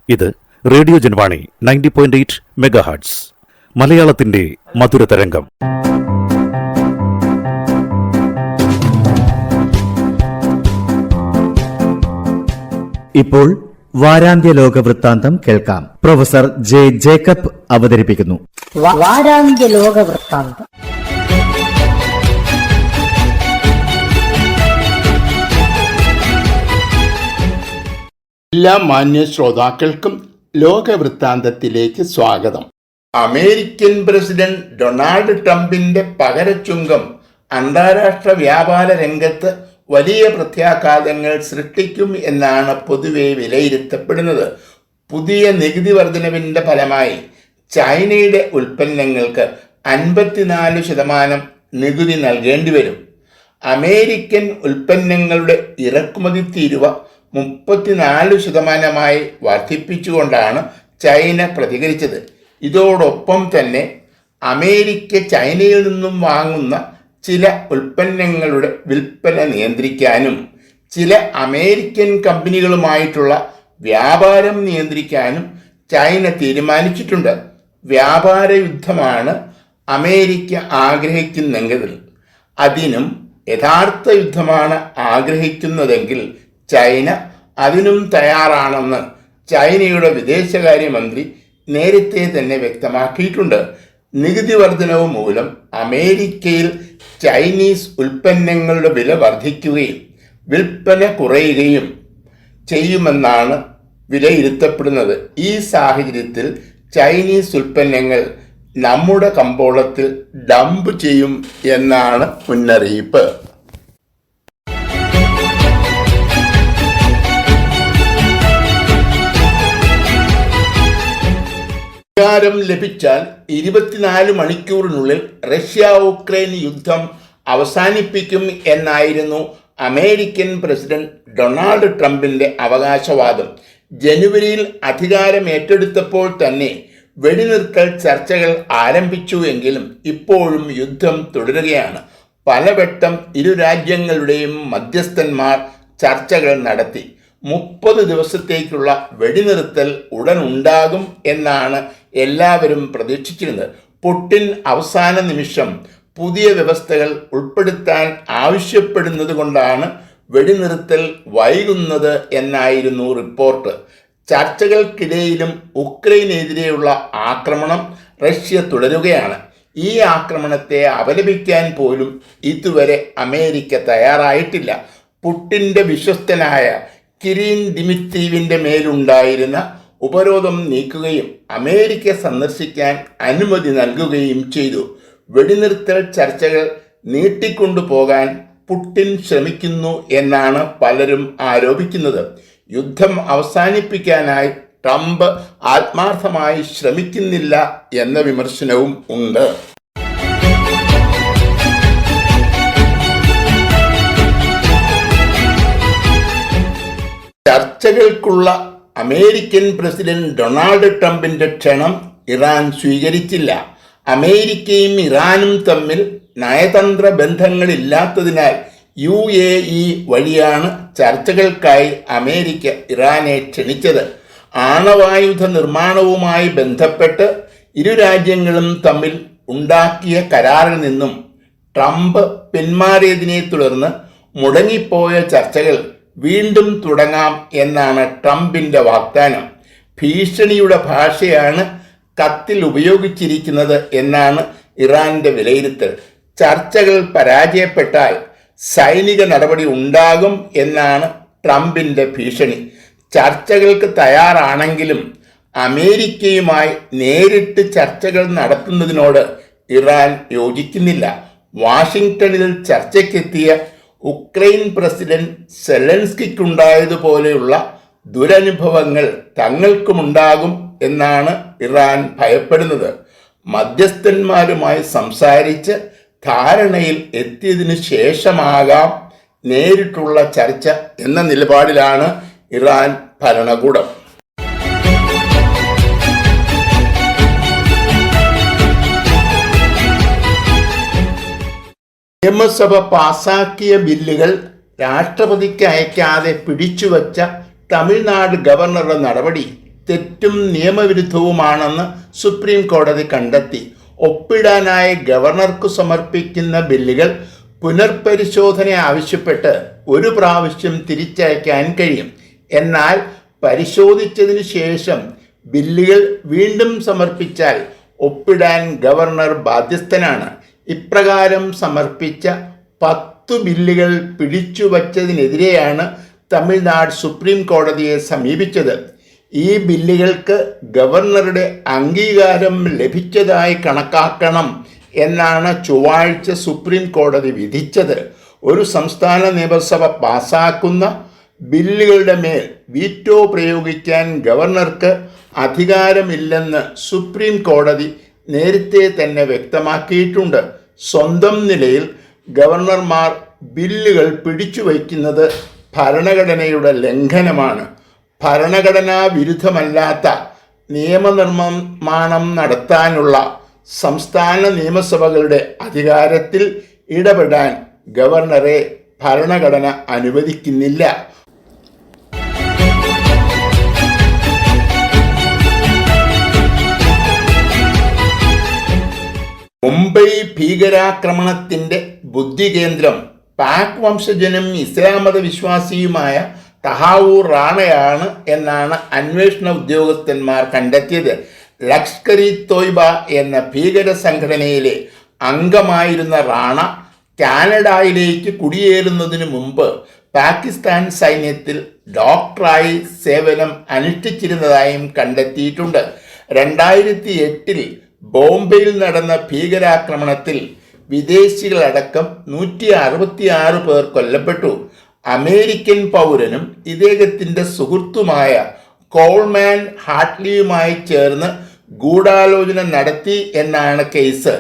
ഇത് radio Janvani 90.8 megahertz മലയാളത്തിന്റെ മധുരതരംഗം. ഇപ്പോൾ വാരാന്ത്യ ലോക വൃത്താന്തം കേൾക്കാം. പ്രൊഫസർ ജെ ജേക്കബ് അവതരിപ്പിക്കുന്നു. വാരാന്ത്യ ലോക വൃത്താന്തം. എല്ലാ മാന്യ ശ്രോതാക്കൾക്കും ലോകവൃത്താന്തത്തിലേക്ക് സ്വാഗതം. അമേരിക്കൻ പ്രസിഡന്റ് ഡൊണാൾഡ് ട്രംപിന്റെ പകരച്ചുങ്കം അന്താരാഷ്ട്ര വ്യാപാര രംഗത്ത് വലിയ പ്രത്യാഘാതങ്ങൾ സൃഷ്ടിക്കും എന്നാണ് പൊതുവെ വിലയിരുത്തപ്പെടുന്നത്. പുതിയ നികുതി വർധനവിന്റെ ഫലമായി ചൈനയുടെ ഉൽപ്പന്നങ്ങൾക്ക് 54% നികുതി നൽകേണ്ടി വരും. അമേരിക്കൻ ഉൽപ്പന്നങ്ങളുടെ ഇറക്കുമതി തീരുവ 34% വർദ്ധിപ്പിച്ചുകൊണ്ടാണ് ചൈന പ്രതികരിച്ചത്. ഇതോടൊപ്പം തന്നെ അമേരിക്ക ചൈനയിൽ നിന്നും വാങ്ങുന്ന ചില ഉൽപ്പന്നങ്ങളുടെ വിൽപ്പന നിയന്ത്രിക്കാനും ചില അമേരിക്കൻ കമ്പനികളുമായിട്ടുള്ള വ്യാപാരം നിയന്ത്രിക്കാനും ചൈന തീരുമാനിച്ചിട്ടുണ്ട്. വ്യാപാര യുദ്ധമാണ് അമേരിക്ക ആഗ്രഹിക്കുന്നെങ്കിൽ അതിനും യഥാർത്ഥ യുദ്ധമാണ് ആഗ്രഹിക്കുന്നതെങ്കിൽ ചൈന അതിനും തയ്യാറാണെന്ന് ചൈനയുടെ വിദേശകാര്യമന്ത്രി നേരത്തെ തന്നെ വ്യക്തമാക്കിയിട്ടുണ്ട്. നികുതി വർധനവ് മൂലം അമേരിക്കയിൽ ചൈനീസ് ഉൽപ്പന്നങ്ങളുടെ വില വർദ്ധിക്കുകയും വിൽപ്പന കുറയുകയും ചെയ്യുമെന്നാണ് വിലയിരുത്തപ്പെടുന്നത്. ഈ സാഹചര്യത്തിൽ ചൈനീസ് ഉൽപ്പന്നങ്ങൾ നമ്മുടെ കമ്പോളത്തിൽ ഡംപ് ചെയ്യും എന്നാണ് മുന്നറിയിപ്പ്. അധികാരം ലഭിച്ചാൽ 24 മണിക്കൂറിനുള്ളിൽ റഷ്യ ഉക്രൈൻ യുദ്ധം അവസാനിപ്പിക്കും എന്നായിരുന്നു അമേരിക്കൻ പ്രസിഡന്റ് ഡൊണാൾഡ് ട്രംപിന്റെ അവകാശവാദം. ജനുവരിയിൽ അധികാരം ഏറ്റെടുത്തപ്പോൾ തന്നെ വെടിനിർത്തൽ ചർച്ചകൾ ആരംഭിച്ചുവെങ്കിലും ഇപ്പോഴും യുദ്ധം തുടരുകയാണ്. പലവട്ടം ഇരു രാജ്യങ്ങളുടെയും മധ്യസ്ഥന്മാർ ചർച്ചകൾ നടത്തി. 30 ദിവസത്തേക്കുള്ള വെടിനിർത്തൽ ഉടൻ ഉണ്ടാകും എന്നാണ് എല്ലാവരും പ്രതീക്ഷിച്ചിരുന്നത്. പുടിൻ അവസാന നിമിഷം പുതിയ വ്യവസ്ഥകൾ ഉൾപ്പെടുത്താൻ ആവശ്യപ്പെടുന്നത് കൊണ്ടാണ് വെടിനിർത്തൽ വൈകുന്നത് എന്നായിരുന്നു റിപ്പോർട്ട്. ചർച്ചകൾക്കിടയിലും ഉക്രൈനെതിരെയുള്ള ആക്രമണം റഷ്യ തുടരുകയാണ്. ഈ ആക്രമണത്തെ അപലപിക്കാൻ പോലും ഇതുവരെ അമേരിക്ക തയ്യാറായിട്ടില്ല. പുടിന്റെ വിശ്വസ്തനായ കിരീൻ ദിമിത്രീവിന്റെ മേലുണ്ടായിരുന്ന ഉപരോധം നീക്കുകയും അമേരിക്ക സന്ദർശിക്കാൻ അനുമതി നൽകുകയും ചെയ്തു. വെടിനിർത്തൽ ചർച്ചകൾ നീട്ടിക്കൊണ്ടുപോകാൻ പുടിൻ ശ്രമിക്കുന്നു എന്നാണ് പലരും ആരോപിക്കുന്നത്. യുദ്ധം അവസാനിപ്പിക്കാനായി ട്രംപ് ആത്മാർത്ഥമായി ശ്രമിക്കുന്നില്ല എന്ന വിമർശനവും ഉണ്ട്. ചർച്ചകൾക്കുള്ള അമേരിക്കൻ പ്രസിഡന്റ് ഡൊണാൾഡ് ട്രംപിന്റെ ക്ഷണം ഇറാൻ സ്വീകരിച്ചില്ല. അമേരിക്കയും ഇറാനും തമ്മിൽ നയതന്ത്ര ബന്ധങ്ങളില്ലാത്തതിനാൽ UAE വഴിയാണ് ചർച്ചകൾക്കായി അമേരിക്ക ഇറാനെ ക്ഷണിച്ചത്. ആണവായുധ നിർമ്മാണവുമായി ബന്ധപ്പെട്ട് ഇരു രാജ്യങ്ങളും തമ്മിൽ ഉണ്ടാക്കിയ കരാറിൽ നിന്നും ട്രംപ് പിന്മാറിയതിനെ തുടർന്ന് മുടങ്ങിപ്പോയ ചർച്ചകൾ വീണ്ടും തുടങ്ങാം എന്നാണ് ട്രംപിന്റെ വാഗ്ദാനം. ഭീഷണിയുടെ ഭാഷയാണ് കത്തിൽ ഉപയോഗിച്ചിരിക്കുന്നത് എന്നാണ് ഇറാന്റെ വിലയിരുത്തൽ. ചർച്ചകൾ പരാജയപ്പെട്ടാൽ സൈനിക നടപടി ഉണ്ടാകും എന്നാണ് ട്രംപിന്റെ ഭീഷണി. ചർച്ചകൾക്ക് തയ്യാറാണെങ്കിലും അമേരിക്കയുമായി നേരിട്ട് ചർച്ചകൾ നടത്തുന്നതിനോട് ഇറാൻ യോജിക്കുന്നില്ല. വാഷിംഗ്ടണിൽ ചർച്ചയ്ക്കെത്തിയ ഉക്രൈൻ പ്രസിഡന്റ് സെലൻസ്കിക്കുണ്ടായതുപോലെയുള്ള ദുരനുഭവങ്ങൾ തങ്ങൾക്കുമുണ്ടാകും എന്നാണ് ഇറാൻ ഭയപ്പെടുന്നത്. മധ്യസ്ഥന്മാരുമായി സംസാരിച്ച് ധാരണയിൽ എത്തിയതിനു ശേഷമാകാം നേരിട്ടുള്ള ചർച്ച എന്ന നിലപാടിലാണ് ഇറാൻ ഭരണകൂടം. നിയമസഭ പാസാക്കിയ ബില്ലുകൾ രാഷ്ട്രപതിക്ക് അയക്കാതെ പിടിച്ചുവച്ച തമിഴ്നാട് ഗവർണറുടെ നടപടി തെറ്റും നിയമവിരുദ്ധവുമാണെന്ന് സുപ്രീം കോടതി കണ്ടെത്തി. ഒപ്പിടാനായി ഗവർണർക്ക് സമർപ്പിക്കുന്ന ബില്ലുകൾ പുനർപരിശോധന ആവശ്യപ്പെട്ട് ഒരു പ്രാവശ്യം തിരിച്ചയക്കാൻ കഴിയും. എന്നാൽ പരിശോധിച്ചതിനു ശേഷം ബില്ലുകൾ വീണ്ടും സമർപ്പിച്ചാൽ ഒപ്പിടാൻ ഗവർണർ ബാധ്യസ്ഥനാണ്. ഇപ്രകാരം സമർപ്പിച്ച 10 ബില്ലുകൾ പിടിച്ചുവച്ചതിനെതിരെയാണ് തമിഴ്നാട് സുപ്രീം കോടതിയെ സമീപിച്ചത്. ഈ ബില്ലുകൾക്ക് ഗവർണറുടെ അംഗീകാരം ലഭിച്ചതായി കണക്കാക്കണം എന്നാണ് ചൊവ്വാഴ്ച സുപ്രീം കോടതി വിധിച്ചത്. ഒരു സംസ്ഥാന നിയമസഭ പാസാക്കുന്ന ബില്ലുകളുടെ മേൽ വീറ്റോ പ്രയോഗിക്കാൻ ഗവർണർക്ക് അധികാരമില്ലെന്ന് സുപ്രീം കോടതി നേരത്തെ തന്നെ വ്യക്തമാക്കിയിട്ടുണ്ട്. സ്വന്തം നിലയിൽ ഗവർണർമാർ ബില്ലുകൾ പിടിച്ചുവയ്ക്കുന്നത് ഭരണഘടനയുടെ ലംഘനമാണ്. ഭരണഘടനാ വിരുദ്ധമല്ലാത്ത നിയമനിർമ്മാണം നടത്താനുള്ള സംസ്ഥാന നിയമസഭകളുടെ അധികാരത്തിൽ ഇടപെടാൻ ഗവർണറെ ഭരണഘടന അനുവദിക്കുന്നില്ല. മുംബൈ ഭീകരാക്രമണത്തിന്റെ ബുദ്ധികേന്ദ്രം പാക് വംശജനും ഇസ്ലാം മത വിശ്വാസിയുമായ തഹാവൂർ റാണയാണ് എന്നാണ് അന്വേഷണ ഉദ്യോഗസ്ഥന്മാർ കണ്ടെത്തിയത്. ലഷ്കർ ഇ തോയ്ബ എന്ന ഭീകര സംഘടനയിലെ അംഗമായിരുന്ന റാണ കാനഡയിലേക്ക് കുടിയേറുന്നതിന് മുമ്പ് പാകിസ്ഥാൻ സൈന്യത്തിൽ ഡോക്ടറായി സേവനം അനുഷ്ഠിച്ചിരുന്നതായും കണ്ടെത്തിയിട്ടുണ്ട്. 2008 ബോംബെയിൽ നടന്ന ഭീകരാക്രമണത്തിൽ വിദേശികളടക്കം 166 പേർ കൊല്ലപ്പെട്ടു. അമേരിക്കൻ പൗരനും ഇദ്ദേഹത്തിൻ്റെ സുഹൃത്തുമായ കോൾമാൻ ഹാർട്ട്ലിയുമായി ചേർന്ന് ഗൂഢാലോചന നടത്തി എന്നാണ് കേസ്.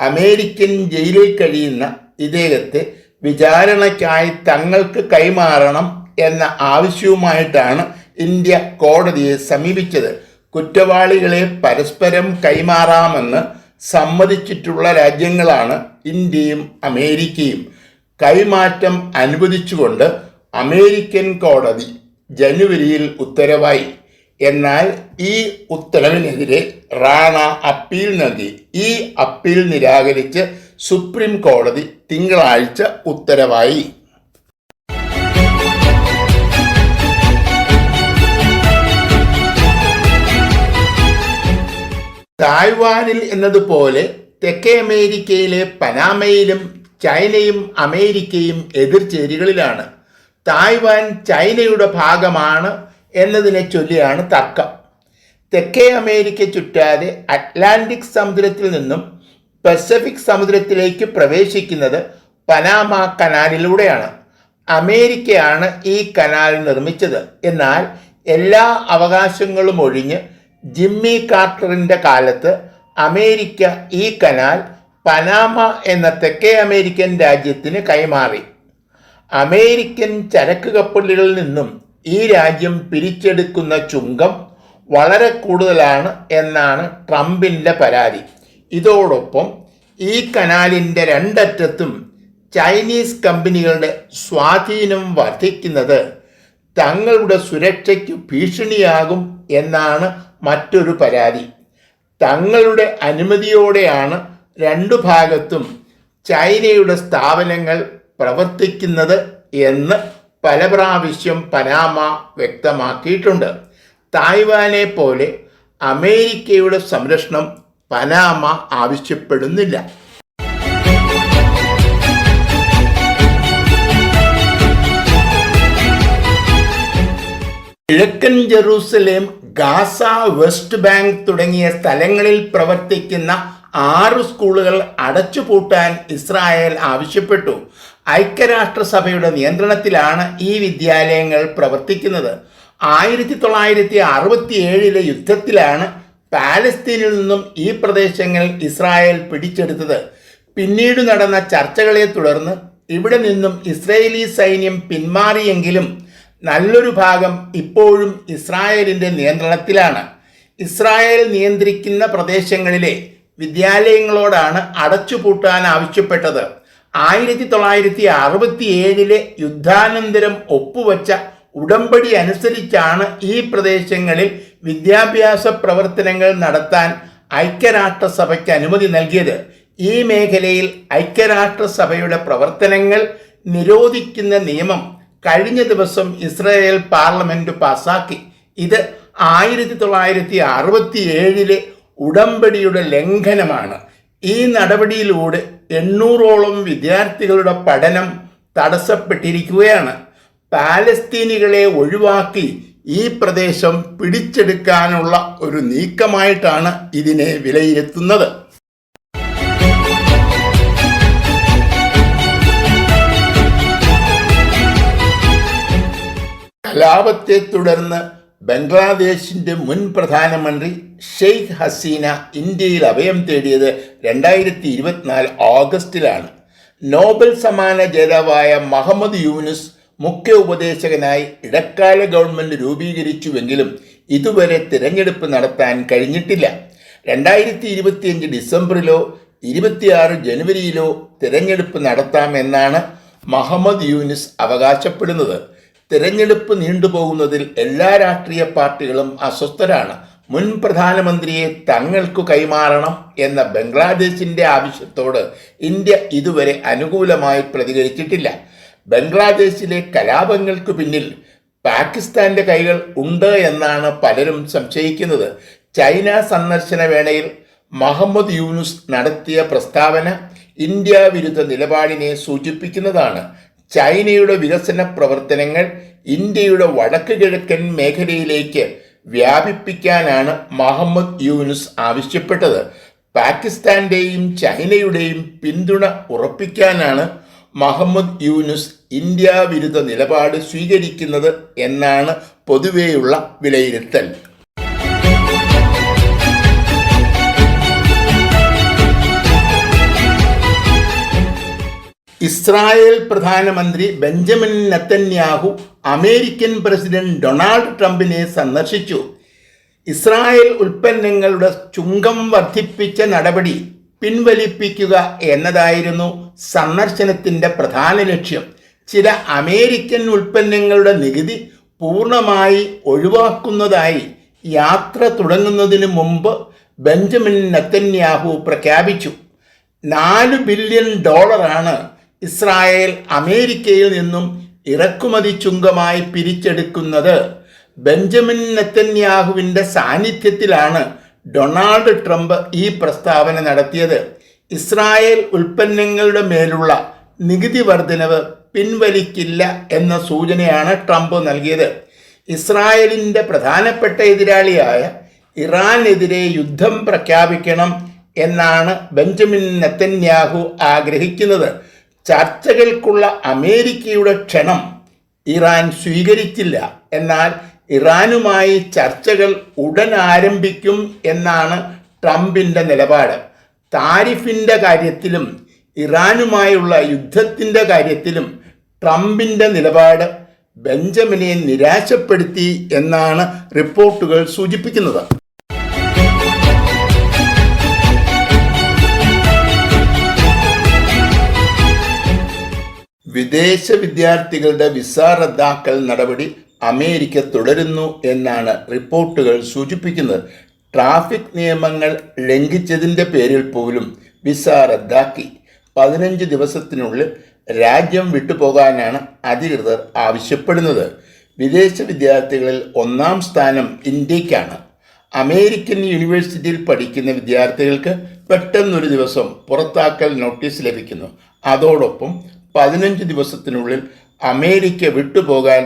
അമേരിക്കൻ ജയിലിൽ കഴിയുന്ന ഇദ്ദേഹത്തെ വിചാരണയ്ക്കായി തങ്ങൾക്ക് കൈമാറണം എന്ന ആവശ്യവുമായിട്ടാണ് ഇന്ത്യ കോടതിയെ സമീപിച്ചത്. കുറ്റവാളികളെ പരസ്പരം കൈമാറാമെന്ന് സമ്മതിച്ചിട്ടുള്ള രാജ്യങ്ങളാണ് ഇന്ത്യയും അമേരിക്കയും. കൈമാറ്റം അനുവദിച്ചുകൊണ്ട് അമേരിക്കൻ കോടതി ജനുവരിയിൽ ഉത്തരവായി. എന്നാൽ ഈ ഉത്തരവിനെതിരെ റാണ അപ്പീൽ നൽകി. ഈ അപ്പീൽ നിരാകരിച്ച് സുപ്രീം കോടതി തിങ്കളാഴ്ച ഉത്തരവായി. തായ്വാനിൽ എന്നതുപോലെ തെക്കേ അമേരിക്കയിലെ പനാമയിലും ചൈനയും അമേരിക്കയും എതിർചേരികളിലാണ്. തായ്വാൻ ചൈനയുടെ ഭാഗമാണ് എന്നതിനെ ചൊല്ലിയാണ് തർക്കം. തെക്കേ അമേരിക്ക ചുറ്റാതെ അറ്റ്ലാന്റിക് സമുദ്രത്തിൽ നിന്നും പസഫിക് സമുദ്രത്തിലേക്ക് പ്രവേശിക്കുന്നത് പനാമ കനാലിലൂടെയാണ്. അമേരിക്കയാണ് ഈ കനാൽ നിർമ്മിച്ചത്. എന്നാൽ എല്ലാ അവകാശങ്ങളും ഒഴിഞ്ഞ് ജിമ്മി കാർട്ടറിൻ്റെ കാലത്ത് അമേരിക്ക ഈ കനാൽ പനാമ എന്ന തെക്കേ അമേരിക്കൻ രാജ്യത്തിന് കൈമാറി. അമേരിക്കൻ ചരക്ക് കപ്പലുകളിൽ നിന്നും ഈ രാജ്യം പിരിച്ചെടുക്കുന്ന ചുങ്കം വളരെ കൂടുതലാണ് എന്നാണ് ട്രംപിൻ്റെ പരാതി. ഇതോടൊപ്പം ഈ കനാലിൻ്റെ രണ്ടറ്റത്തും ചൈനീസ് കമ്പനികളുടെ സ്വാധീനം വർദ്ധിക്കുന്നത് തങ്ങളുടെ സുരക്ഷയ്ക്ക് ഭീഷണിയാകും എന്നാണ് മറ്റൊരു പരാതി. തങ്ങളുടെ അനുമതിയോടെയാണ് രണ്ടു ഭാഗത്തും ചൈനയുടെ സ്ഥാപനങ്ങൾ പ്രവർത്തിക്കുന്നത് എന്ന് പല പ്രാവശ്യം പനാമ വ്യക്തമാക്കിയിട്ടുണ്ട്. തായ്വാനെ പോലെ അമേരിക്കയുടെ സംരക്ഷണം പനാമ ആവശ്യപ്പെടുന്നില്ല. കിഴക്കൻ ജെറൂസലേം, ഗാസ, വെസ്റ്റ് ബാങ്ക് തുടങ്ങിയ സ്ഥലങ്ങളിൽ പ്രവർത്തിക്കുന്ന 6 സ്കൂളുകൾ അടച്ചുപൂട്ടാൻ ഇസ്രായേൽ ആവശ്യപ്പെട്ടു. ഐക്യരാഷ്ട്രസഭയുടെ നിയന്ത്രണത്തിലാണ് ഈ വിദ്യാലയങ്ങൾ പ്രവർത്തിക്കുന്നത്. 1967 യുദ്ധത്തിലാണ് പാലസ്തീനിൽ നിന്നും ഈ പ്രദേശങ്ങൾ ഇസ്രായേൽ പിടിച്ചെടുത്തത്. പിന്നീട് നടന്ന ചർച്ചകളെ തുടർന്ന് ഇവിടെ നിന്നും ഇസ്രയേലി സൈന്യം പിന്മാറിയെങ്കിലും നല്ലൊരു ഭാഗം ഇപ്പോഴും ഇസ്രായേലിൻ്റെ നിയന്ത്രണത്തിലാണ്. ഇസ്രായേൽ നിയന്ത്രിക്കുന്ന പ്രദേശങ്ങളിലെ വിദ്യാലയങ്ങളോടാണ് അടച്ചുപൂട്ടാൻ ആവശ്യപ്പെട്ടത്. 1967 യുദ്ധാനന്തരം ഒപ്പുവച്ച ഉടമ്പടി അനുസരിച്ചാണ് ഈ പ്രദേശങ്ങളിൽ വിദ്യാഭ്യാസ പ്രവർത്തനങ്ങൾ നടത്താൻ ഐക്യരാഷ്ട്രസഭയ്ക്ക് അനുമതി നൽകിയത്. ഈ മേഖലയിൽ ഐക്യരാഷ്ട്രസഭയുടെ പ്രവർത്തനങ്ങൾ നിരോധിക്കുന്ന നിയമം കഴിഞ്ഞ ദിവസം ഇസ്രായേൽ പാർലമെന്റ് പാസാക്കി. ഇത് 1967 ഉടമ്പടിയുടെ ലംഘനമാണ്. ഈ നടപടിയിലൂടെ 800ഓളം വിദ്യാർത്ഥികളുടെ പഠനം തടസ്സപ്പെട്ടിരിക്കുകയാണ്. പാലസ്തീനികളെ ഒഴിവാക്കി ഈ പ്രദേശം പിടിച്ചെടുക്കാനുള്ള ഒരു നീക്കമായിട്ടാണ് ഇതിനെ വിലയിരുത്തുന്നത്. കലാപത്തെ തുടർന്ന് ബംഗ്ലാദേശിന്റെ മുൻ പ്രധാനമന്ത്രി ഷെയ്ഖ് ഹസീന ഇന്ത്യയിൽ അഭയം തേടിയത് 2024 ഓഗസ്റ്റിലാണ്. നോബൽ സമ്മാന ജേതാവായ മുഹമ്മദ് യൂനുസ് മുഖ്യ ഉപദേശകനായി ഇടക്കാല ഗവൺമെന്റ് രൂപീകരിച്ചുവെങ്കിലും ഇതുവരെ തിരഞ്ഞെടുപ്പ് നടത്താൻ കഴിഞ്ഞിട്ടില്ല. 2025 ഡിസംബറിലോ 26 ജനുവരിയിലോ തിരഞ്ഞെടുപ്പ് നടത്താമെന്നാണ് മുഹമ്മദ് യൂനുസ് അവകാശപ്പെടുന്നത്. തിരഞ്ഞെടുപ്പ് നീണ്ടുപോകുന്നതിൽ എല്ലാ രാഷ്ട്രീയ പാർട്ടികളും അസ്വസ്ഥരാണ്. മുൻ പ്രധാനമന്ത്രിയെ തങ്ങൾക്കു കൈമാറണം എന്ന ബംഗ്ലാദേശിന്റെ ആവശ്യത്തോട് ഇന്ത്യ ഇതുവരെ അനുകൂലമായി പ്രതികരിച്ചിട്ടില്ല. ബംഗ്ലാദേശിലെ കലാപങ്ങൾക്ക് പിന്നിൽ പാകിസ്ഥാന്റെ കൈകൾ ഉണ്ട് എന്നാണ് പലരും സംശയിക്കുന്നത്. ചൈന സന്ദർശന വേളയിൽ മുഹമ്മദ് യൂനുസ് നടത്തിയ പ്രസ്താവന ഇന്ത്യ വിരുദ്ധ നിലപാടിനെ സൂചിപ്പിക്കുന്നതാണ്. ചൈനയുടെ വികസന പ്രവർത്തനങ്ങൾ ഇന്ത്യയുടെ വടക്ക് കിഴക്കൻ മേഖലയിലേക്ക് വ്യാപിപ്പിക്കാനാണ് മുഹമ്മദ് യൂനുസ് ആവശ്യപ്പെട്ടത്. പാകിസ്ഥാന്റെയും ചൈനയുടെയും പിന്തുണ ഉറപ്പിക്കാനാണ് മുഹമ്മദ് യൂനുസ് ഇന്ത്യ വിരുദ്ധ നിലപാട് സ്വീകരിക്കുന്നത് എന്നാണ് പൊതുവെയുള്ള വിലയിരുത്തൽ. ഇസ്രായേൽ പ്രധാനമന്ത്രി Benjamin Netanyahu American president Donald ട്രംപിനെ സന്ദർശിച്ചു. ഇസ്രായേൽ ഉൽപ്പന്നങ്ങളുടെ ചുങ്കം വർദ്ധിപ്പിച്ച നടപടി പിൻവലിപ്പിക്കുക എന്നതായിരുന്നു സന്ദർശനത്തിൻ്റെ പ്രധാന ലക്ഷ്യം. ചില അമേരിക്കൻ ഉൽപ്പന്നങ്ങളുടെ നികുതി പൂർണ്ണമായി ഒഴിവാക്കുന്നതായി യാത്ര തുടങ്ങുന്നതിന് മുമ്പ് ബെഞ്ചമിൻ നെതന്യാഹു പ്രഖ്യാപിച്ചു. $4 ബില്യൺ ഇസ്രായേൽ അമേരിക്കയിൽ നിന്നും ഇറക്കുമതി ചുങ്കമായി പിരിച്ചെടുക്കുന്നത്. ബെഞ്ചമിൻ നെതന്യാഹുവിൻ്റെ സാന്നിധ്യത്തിലാണ് ഡൊണാൾഡ് ട്രംപ് ഈ പ്രസ്താവന നടത്തിയത്. ഇസ്രായേൽ ഉൽപ്പന്നങ്ങളുടെ മേലുള്ള നികുതി വർധനവ് പിൻവലിക്കില്ല എന്ന സൂചനയാണ് ട്രംപ് നൽകിയത്. ഇസ്രായേലിൻ്റെ പ്രധാനപ്പെട്ട എതിരാളിയായ ഇറാനെതിരെ യുദ്ധം പ്രഖ്യാപിക്കണം എന്നാണ് ബെഞ്ചമിൻ നെതന്യാഹു ആഗ്രഹിക്കുന്നത്. ചർച്ചകൾക്കുള്ള അമേരിക്കയുടെ ക്ഷണം ഇറാൻ സ്വീകരിച്ചില്ല. എന്നാൽ ഇറാനുമായി ചർച്ചകൾ ഉടൻ ആരംഭിക്കും എന്നാണ് ട്രംപിൻ്റെ നിലപാട്. താരിഫിൻ്റെ കാര്യത്തിലും ഇറാനുമായുള്ള യുദ്ധത്തിൻ്റെ കാര്യത്തിലും ട്രംപിൻ്റെ നിലപാട് ബെഞ്ചമിനെ നിരാശപ്പെടുത്തി എന്നാണ് റിപ്പോർട്ടുകൾ സൂചിപ്പിക്കുന്നത്. വിദേശ വിദ്യാർത്ഥികളുടെ വിസ റദ്ദാക്കൽ നടപടി അമേരിക്ക തുടരുന്നു എന്നാണ് റിപ്പോർട്ടുകൾ സൂചിപ്പിക്കുന്നത്. ട്രാഫിക് നിയമങ്ങൾ ലംഘിച്ചതിൻ്റെ പേരിൽ പോലും വിസ റദ്ദാക്കി. 15 ദിവസത്തിനുള്ളിൽ രാജ്യം വിട്ടുപോകാനാണ് അധികൃതർ ആവശ്യപ്പെടുന്നത്. വിദേശ വിദ്യാർത്ഥികളിൽ 1-ാം സ്ഥാനം ഇന്ത്യക്കാണ്. അമേരിക്കൻ യൂണിവേഴ്സിറ്റിയിൽ പഠിക്കുന്ന വിദ്യാർത്ഥികൾക്ക് പെട്ടെന്നൊരു ദിവസം പുറത്താക്കൽ നോട്ടീസ് ലഭിക്കുന്നു. അതോടൊപ്പം 15 ദിവസത്തിനുള്ളിൽ അമേരിക്ക വിട്ടുപോകാൻ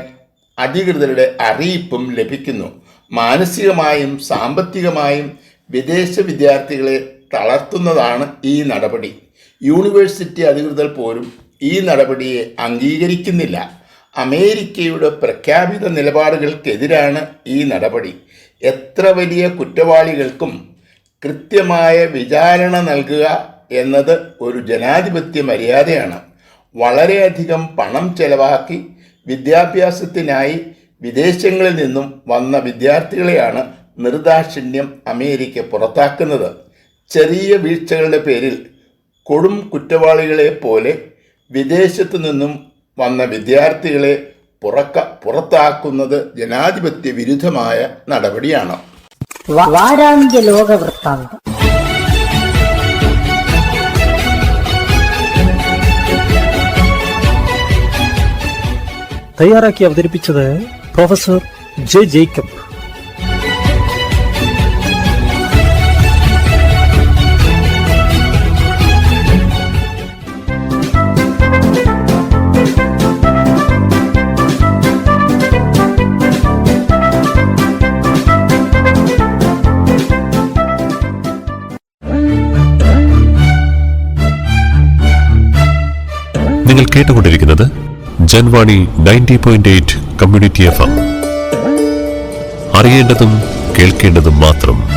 അധികൃതരുടെ അറിയിപ്പും ലഭിക്കുന്നു. മാനസികമായും സാമ്പത്തികമായും വിദേശ വിദ്യാർത്ഥികളെ തളർത്തുന്നതാണ് ഈ നടപടി. യൂണിവേഴ്സിറ്റി അധികൃതർ പോലും ഈ നടപടിയെ അംഗീകരിക്കുന്നില്ല. അമേരിക്കയുടെ പ്രഖ്യാപിത നിലപാടുകൾക്കെതിരാണ് ഈ നടപടി. എത്ര വലിയ കുറ്റവാളികൾക്കും കൃത്യമായ വിചാരണ നൽകുക എന്നത് ഒരു ജനാധിപത്യ മര്യാദയാണ്. വളരെയധികം പണം ചെലവാക്കി വിദ്യാഭ്യാസത്തിനായി വിദേശങ്ങളിൽ നിന്നും വന്ന വിദ്യാർത്ഥികളെയാണ് നിർദാക്ഷിണ്യം അമേരിക്ക പുറത്താക്കുന്നത്. ചെറിയ വീഴ്ചകളുടെ പേരിൽ കൊടും കുറ്റവാളികളെ പോലെ വിദേശത്തു നിന്നും വന്ന വിദ്യാർത്ഥികളെ പുറത്താക്കുന്നത് ജനാധിപത്യ വിരുദ്ധമായ നടപടിയാണ്. വാരാന്ത്യ ലോക വൃത്താന്തം. തയ്യാറാക്കി അവതരിപ്പിച്ചത് പ്രൊഫസർ ജെ ജേക്കബ്. നിങ്ങൾ കേട്ടുകൊണ്ടിരിക്കുന്നത് ജൻവാണി 90.8 കമ്മ്യൂണിറ്റി FM. അറിയേണ്ടതും കേൾക്കേണ്ടതും മാത്രം.